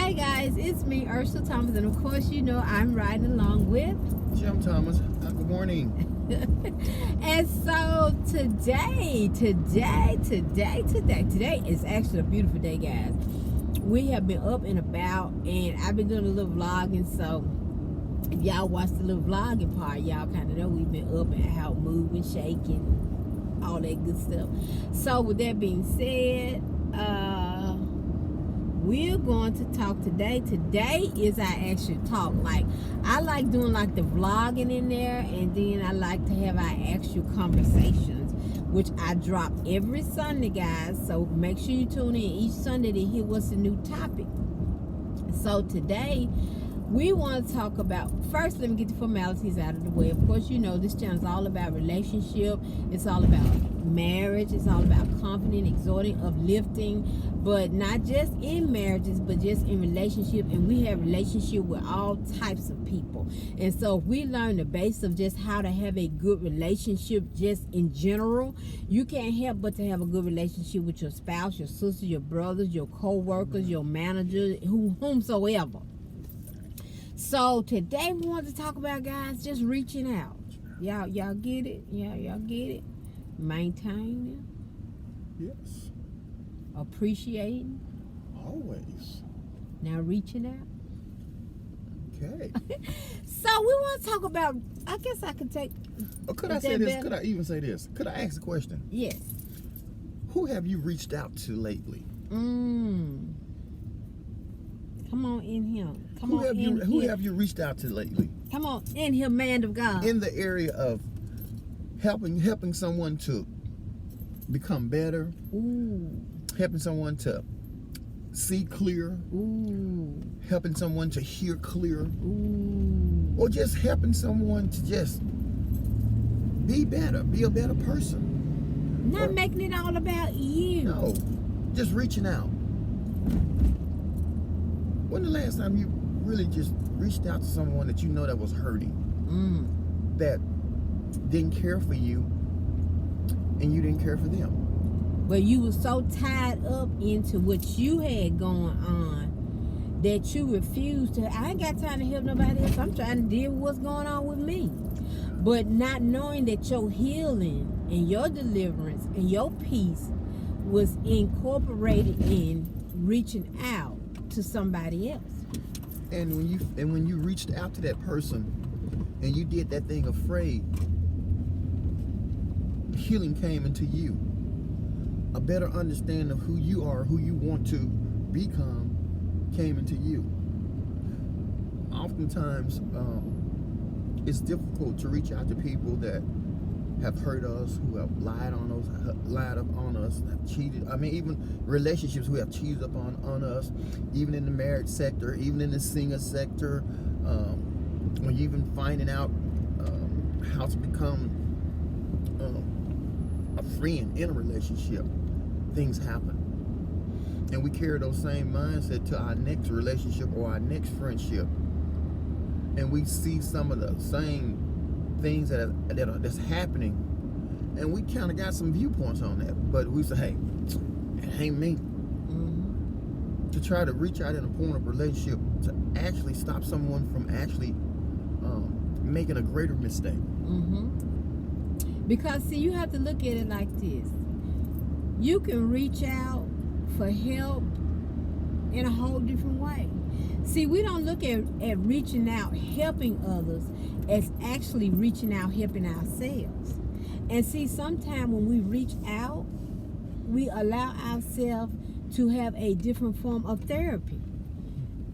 Hi guys, it's me, Ursula Thomas, and of course you know I'm riding along with Jim Thomas. Good morning. and so today is actually a beautiful day, guys. We have been up and about, and I've been doing a little vlogging, so if y'all watch the little vlogging part, y'all kind of know we've been up and out, moving, shaking, all that good stuff. So with that being said, we're going to talk today. Today is our actual talk. Like, I like doing like the vlogging in there, and then I like to have our actual conversations, which I drop every Sunday, guys. So make sure you tune in each Sunday to hear what's the new topic. So today we want to talk about, first let me get the formalities out of the way. Of course, you know this channel is all about relationship, it's all about marriage, it's all about confident, exhorting, uplifting, but not just in marriages, but just in relationship. And we have relationship with all types of people, and so if we learn the base of just how to have a good relationship just in general, you can't help but to have a good relationship with your spouse, your sister, your brothers, your co-workers, your manager, whomsoever. So today we want to talk about, guys, just reaching out. Y'all get it? Y'all get it? Maintaining. Yes. Appreciating. Always. Now reaching out. Okay. So we want to talk about, I guess I could take. Could I say this? Could I even say this? Could I ask a question? Yes. Who have you reached out to lately? Come on in here. Who have you reached out to lately? Come on in here, man of God. In the area of helping someone to become better. Ooh. Helping someone to see clear. Ooh. Helping someone to hear clear. Ooh. Or just helping someone to just be better, be a better person. Not making it all about you. No, just reaching out. When the last time you really just reached out to someone that you know that was hurting, that didn't care for you, and you didn't care for them? But you were so tied up into what you had going on that you refused to. I ain't got time to help nobody else. I'm trying to deal with what's going on with me. But not knowing that your healing and your deliverance and your peace was incorporated in reaching out to somebody else. And when you reached out to that person and you did that thing afraid, healing came into you. A better understanding of who you are, who you want to become, came into you. Oftentimes, it's difficult to reach out to people that have hurt us, who have lied on us, have cheated. I mean, even relationships who have cheated on us, even in the marriage sector, even in the singer sector. When you're even finding out how to become a friend in a relationship, things happen. And we carry those same mindset to our next relationship or our next friendship. And we see some of the same things that's happening, and we kind of got some viewpoints on that, but we say, hey, it ain't me. To try to reach out in a point of relationship to actually stop someone from actually making a greater mistake. Because see, you have to look at it like this. You can reach out for help in a whole different way. See, we don't look at reaching out, helping others, as actually reaching out, helping ourselves. And see, sometimes when we reach out, we allow ourselves to have a different form of therapy.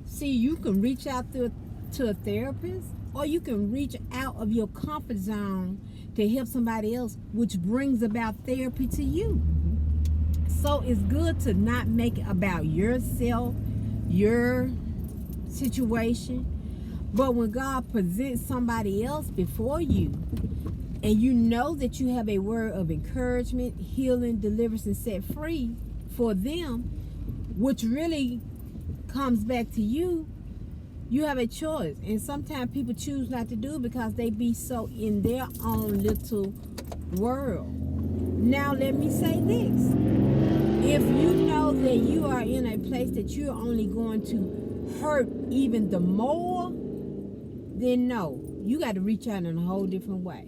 See, you can reach out to a therapist, or you can reach out of your comfort zone to help somebody else, which brings about therapy to you. So it's good to not make it about yourself, your situation. But when God presents somebody else before you, and you know that you have a word of encouragement, healing, deliverance, and set free for them, which really comes back to you, you have a choice. And sometimes people choose not to do it because they be so in their own little world. Now let me say this. If you know that you are in a place that you're only going to hurt even the more, then no, you got to reach out in a whole different way.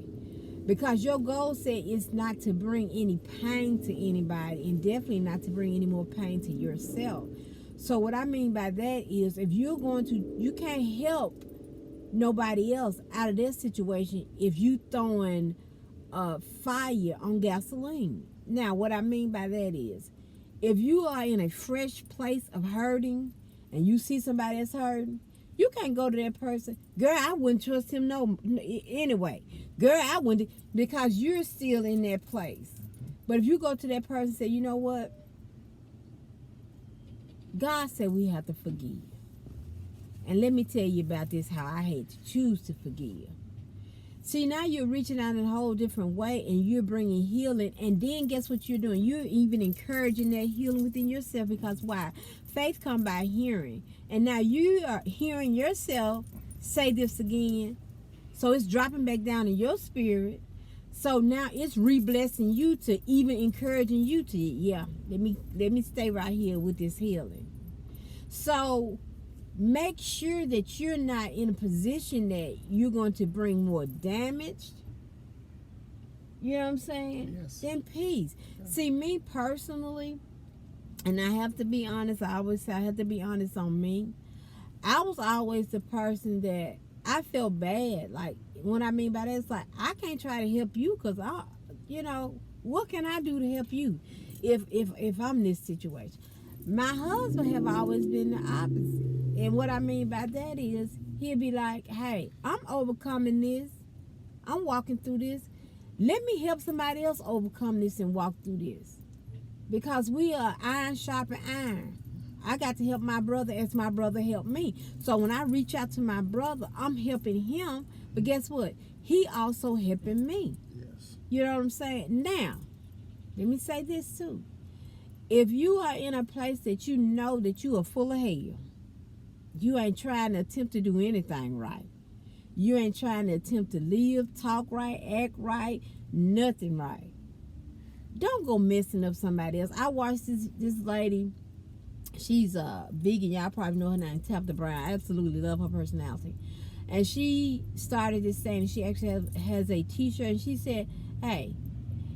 Because your goal set is not to bring any pain to anybody, and definitely not to bring any more pain to yourself. So what I mean by that is, if you're going to, you can't help nobody else out of their situation if you throwing fire on gasoline. Now, what I mean by that is, if you are in a fresh place of hurting and you see somebody that's hurting, you can't go to that person, girl, I wouldn't trust him anyway. Girl, I wouldn't, because you're still in that place. But if you go to that person and say, you know what? God said we have to forgive. And let me tell you about this, how I hate to choose to forgive. See, now you're reaching out in a whole different way, and you're bringing healing. And then guess what you're doing? You're even encouraging that healing within yourself, because why? Faith comes by hearing. And now you are hearing yourself say this again. So it's dropping back down in your spirit. So now it's re-blessing you, to even encouraging you to, yeah, let me stay right here with this healing. So make sure that you're not in a position that you're going to bring more damage. You know what I'm saying? Yes. Than peace. Yeah. See, me personally, and I have to be honest, I always say I have to be honest on me. I was always the person that I felt bad. Like, what I mean by that is, like, I can't try to help you, because what can I do to help you if I'm in this situation? My husband have always been the opposite. And what I mean by that is, he'll be like, hey, I'm overcoming this. I'm walking through this. Let me help somebody else overcome this and walk through this. Because we are iron sharpen iron. I got to help my brother as my brother helped me. So when I reach out to my brother, I'm helping him. But guess what? He also helping me. Yes. You know what I'm saying? Now, let me say this too. If you are in a place that you know that you are full of hell, you ain't trying to attempt to do anything right. You ain't trying to attempt to live, talk right, act right, nothing right. Don't go messing up somebody else. I watched this lady. She's a vegan. Y'all probably know her name, Tabitha Brown. I absolutely love her personality. And she started this saying, she actually has a t-shirt, and she said, hey,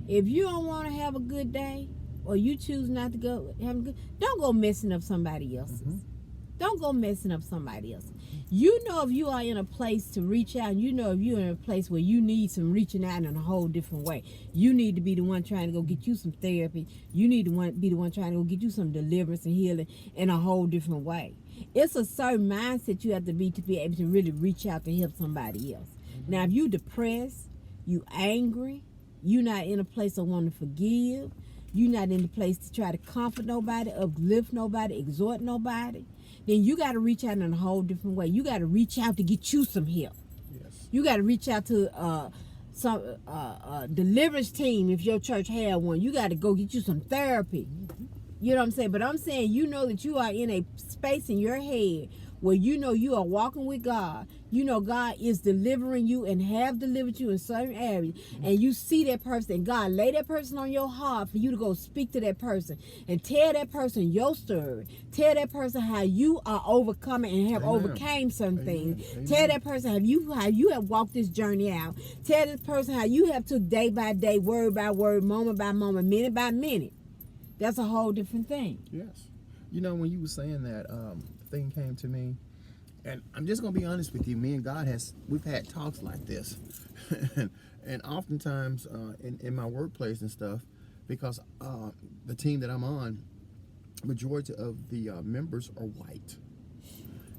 if you don't want to have a good day, or you choose not to go have a good, don't go messing up somebody else's. Mm-hmm. Don't go messing up somebody else. You know, if you are in a place to reach out, you know if you're in a place where you need some reaching out in a whole different way. You need to be the one trying to go get you some therapy. You need to be the one trying to go get you some deliverance and healing in a whole different way. It's a certain mindset you have to be able to really reach out to help somebody else. Mm-hmm. Now, if you depressed, you angry, you're not in a place of wanting to forgive, you're not in the place to try to comfort nobody, uplift nobody, exhort nobody, then you got to reach out in a whole different way. You got to reach out to get you some help. Yes. You got to reach out to some deliverance team if your church had one. You got to go get you some therapy. Mm-hmm. You know what I'm saying? But I'm saying, you know that you are in a space in your head where you know you are walking with God. You know God is delivering you and have delivered you in certain areas. Mm-hmm. And you see that person, and God lay that person on your heart for you to go speak to that person and tell that person your story. Tell that person how you are overcoming and have overcame certain things. Tell that person how you have walked this journey out. Tell this person how you have took day by day, word by word, moment by moment, minute by minute. That's a whole different thing. Yes. You know, when you were saying that, the thing came to me, and I'm just going to be honest with you. Me and God we've had talks like this. and oftentimes in my workplace and stuff, because the team that I'm on, majority of the members are white.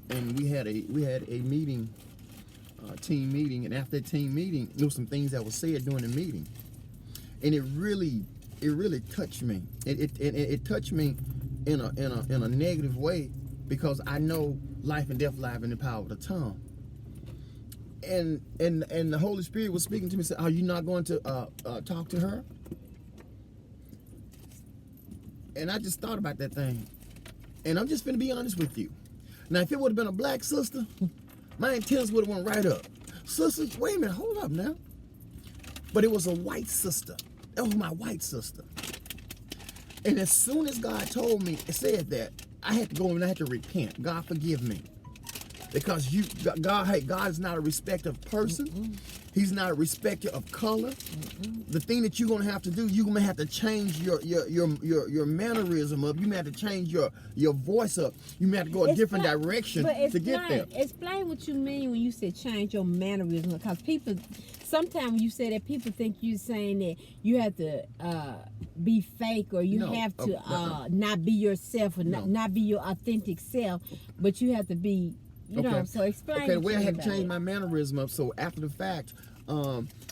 And we had a meeting, team meeting, and after that team meeting, there were some things that were said during the meeting. And it really touched me. It touched me in a negative way, because I know life and death lie in the power of the tongue. And the Holy Spirit was speaking to me and said, are you not going to talk to her? And I just thought about that thing. And I'm just going to be honest with you. Now, if it would have been a black sister, my antennas would have went right up. Sisters, wait a minute, hold up now. But it was a white sister. That was my white sister. And as soon as God told me, it said that, I had to go and I had to repent. God, forgive me. Because God is not a respecter of person. He's not a respecter of color. The thing that you're gonna have to do, you're gonna have to change your mannerism up. You may have to change your voice up. You may have to go a different direction to get there. Explain what you mean when you said change your mannerism, because people sometimes when you say that, people think you're saying that you have to be fake, or you have to not be yourself, or not be your authentic self, but you have to be. You know, so explain. Okay, the way I had to change my mannerism up. So after the fact,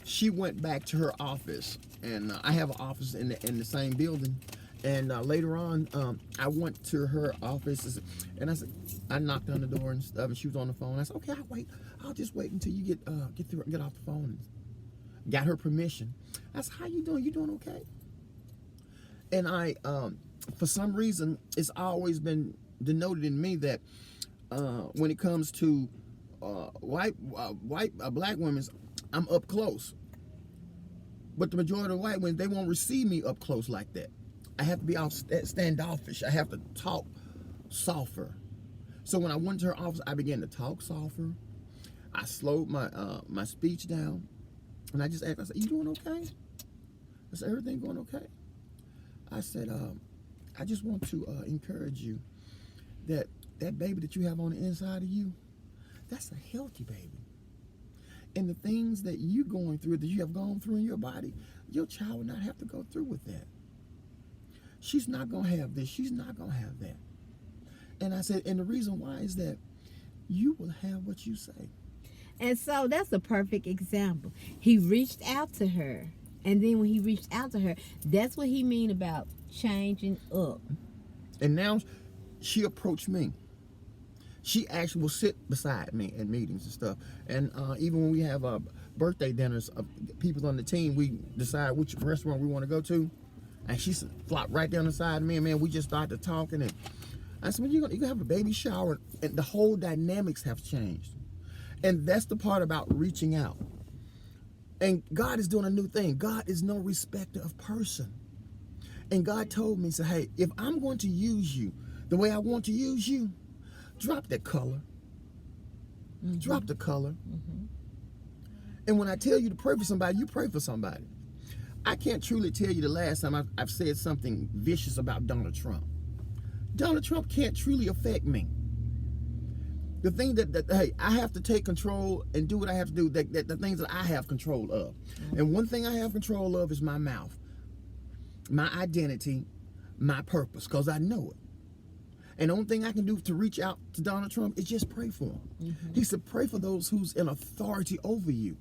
she went back to her office, and I have an office in the same building. And later on, I went to her office, and I knocked on the door and stuff, and she was on the phone. I said, "Okay, I'll just wait until you get off the phone." And got her permission. I said, "How you doing? You doing okay?" And I, for some reason, it's always been denoted in me that. When it comes to black women, I'm up close. But the majority of white women, they won't receive me up close like that. I have to be all standoffish. I have to talk softer. So when I went to her office, I began to talk softer. I slowed my speech down, and I just asked. I said, "You doing okay?" I said, "Everything going okay?" I said, "I just want to encourage you that." That baby that you have on the inside of you, that's a healthy baby. And the things that you're going through, that you have gone through in your body, your child will not have to go through with that. She's not going to have this. She's not going to have that. And I said, and the reason why is that you will have what you say. And so that's a perfect example. He reached out to her. And then when he reached out to her, that's what he mean about changing up. And now she approached me. She actually will sit beside me at meetings and stuff. And even when we have birthday dinners of people on the team, we decide which restaurant we want to go to. And she flopped right down the side of me, and man, we just started talking. And I said, "Well, you're gonna have a baby shower," and the whole dynamics have changed. And that's the part about reaching out. And God is doing a new thing. God is no respecter of person. And God told me, "Say, hey, if I'm going to use you the way I want to use you, drop that color. Drop the color. And when I tell you to pray for somebody, you pray for somebody." I can't truly tell you the last time I've said something vicious about Donald Trump. Donald Trump can't truly affect me. The thing that hey, I have to take control and do what I have to do, the things that I have control of. And one thing I have control of is my mouth, my identity, my purpose, because I know it. And the only thing I can do to reach out to Donald Trump is just pray for him. He said, pray for those who's in authority over you.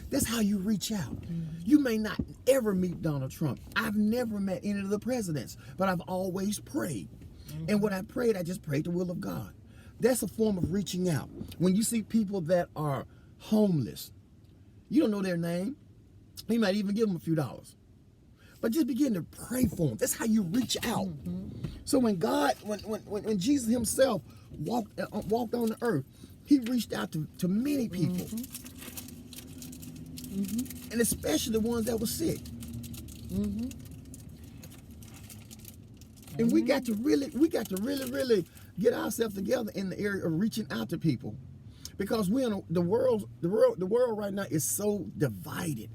That's how you reach out. You may not ever meet Donald Trump. I've never met any of the presidents, but I've always prayed. And when I prayed, I just prayed the will of God. That's a form of reaching out. When you see people that are homeless, you don't know their name. You might even give them a few dollars. But just begin to pray for them. That's how you reach out. So when God, when Jesus himself walked on the earth, he reached out to many people. And especially the ones that were sick. And we got to really get ourselves together in the area of reaching out to people. Because the world right now is so divided.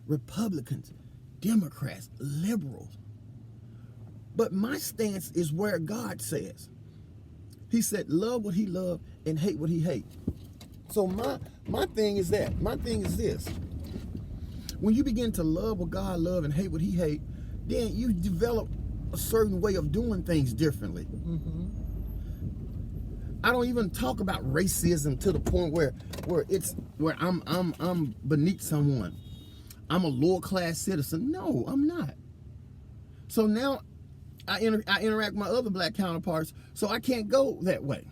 Republicans, Democrats, liberals. But my stance is where God says. He said, love what he loved and hate what he hates. So my thing is that. My thing is this. When you begin to love what God loves and hate what he hates, then you develop a certain way of doing things differently. I don't even talk about racism to the point where I'm beneath someone. I'm a lower class citizen. No, I'm not. So now I interact with my other black counterparts, so I can't go that way.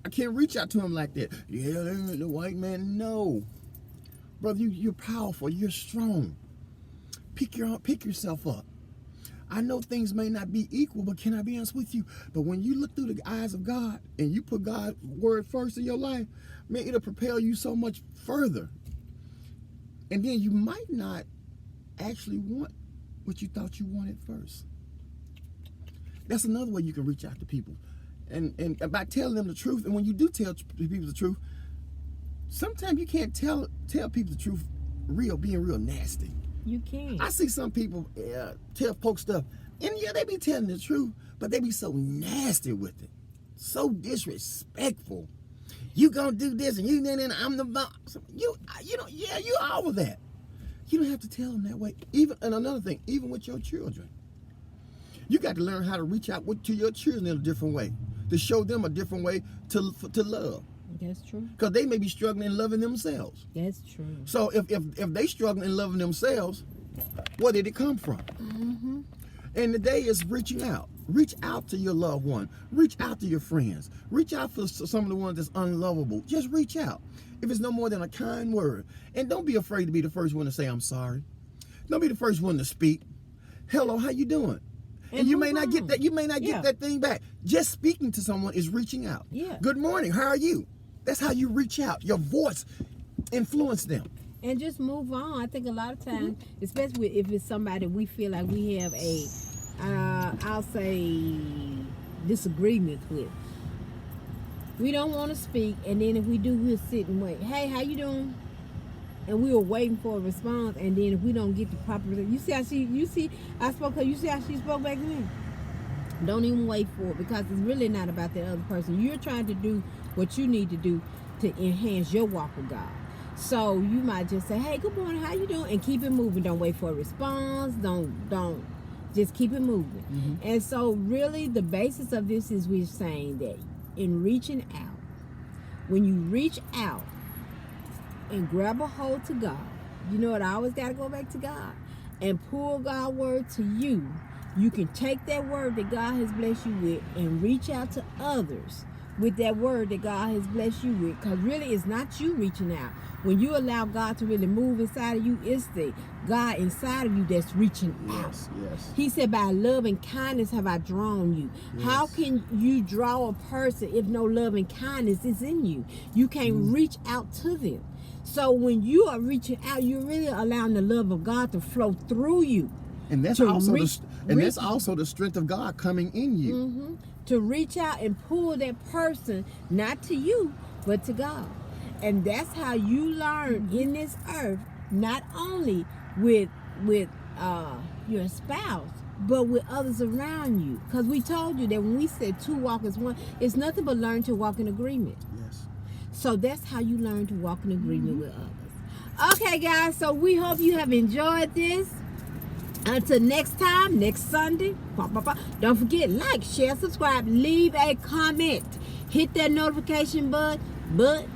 I can't reach out to them like that. Yeah, the white man. No, brother, you're powerful. You're strong. Pick yourself up. I know things may not be equal, but can I be honest with you? But when you look through the eyes of God and you put God's word first in your life, man, it'll propel you so much further. And then you might not actually want what you thought you wanted first. That's another way you can reach out to people. And by telling them the truth, and when you do tell people the truth, sometimes you can't tell people the truth being real nasty. You can. I see some people tell folks stuff, and yeah, they be telling the truth, but they be so nasty with it, so disrespectful. You gonna do this, and I'm the boss. You all of that. You don't have to tell them that way. And another thing, even with your children, you got to learn how to reach out to your children in a different way, to show them a different way to love. That's true. Because they may be struggling in loving themselves. That's true. So if they struggling in loving themselves, where did it come from? Mm-hmm. And the day is reaching out. Reach out to your loved one. Reach out to your friends. Reach out for some of the ones that's unlovable. Just reach out. If it's no more than a kind word. And don't be afraid to be the first one to say, I'm sorry. Don't be the first one to speak. Hello, how you doing? And you may not get that. You may not get that thing back. Just speaking to someone is reaching out. Yeah. Good morning. How are you? That's how you reach out. Your voice influences them. And just move on. I think a lot of times, especially if it's somebody we feel like we have a, I'll say, disagreement with. We don't want to speak, and then if we do, we'll sit and wait. Hey, how you doing? And we were waiting for a response, and then if we don't get the proper, you see how I spoke her. You see how she spoke back to me. Don't even wait for it, because it's really not about that other person. You're trying to do what you need to do to enhance your walk with God. So you might just say, hey, good morning, how you doing? And keep it moving. Don't wait for a response. Don't just keep it moving. Mm-hmm. And so really the basis of this is we're saying that in reaching out, when you reach out and grab a hold to God, you know what, I always got to go back to God and pull God's word to you. You can take that word that God has blessed you with and reach out to others with that word that God has blessed you with. Because really it's not you reaching out. When you allow God to really move inside of you, it's the God inside of you that's reaching out. Yes. He said, by love and kindness have I drawn you. Yes. How can you draw a person if no love and kindness is in you? You can't reach out to them. So when you are reaching out, you're really allowing the love of God to flow through you. And that's also the strength of God coming in you. Mm-hmm. To reach out and pull that person, not to you, but to God. And that's how you learn in this earth, not only with your spouse, but with others around you. Because we told you that when we said two walk as one, it's nothing but learn to walk in agreement. Yes. So that's how you learn to walk in agreement with others. Okay, guys, so we hope you have enjoyed this. Until next time, next Sunday, don't forget, like, share, subscribe, leave a comment, hit that notification button,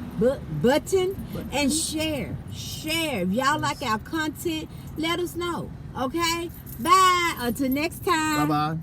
and share. If y'all like our content, let us know. Okay? Bye. Until next time. Bye-bye.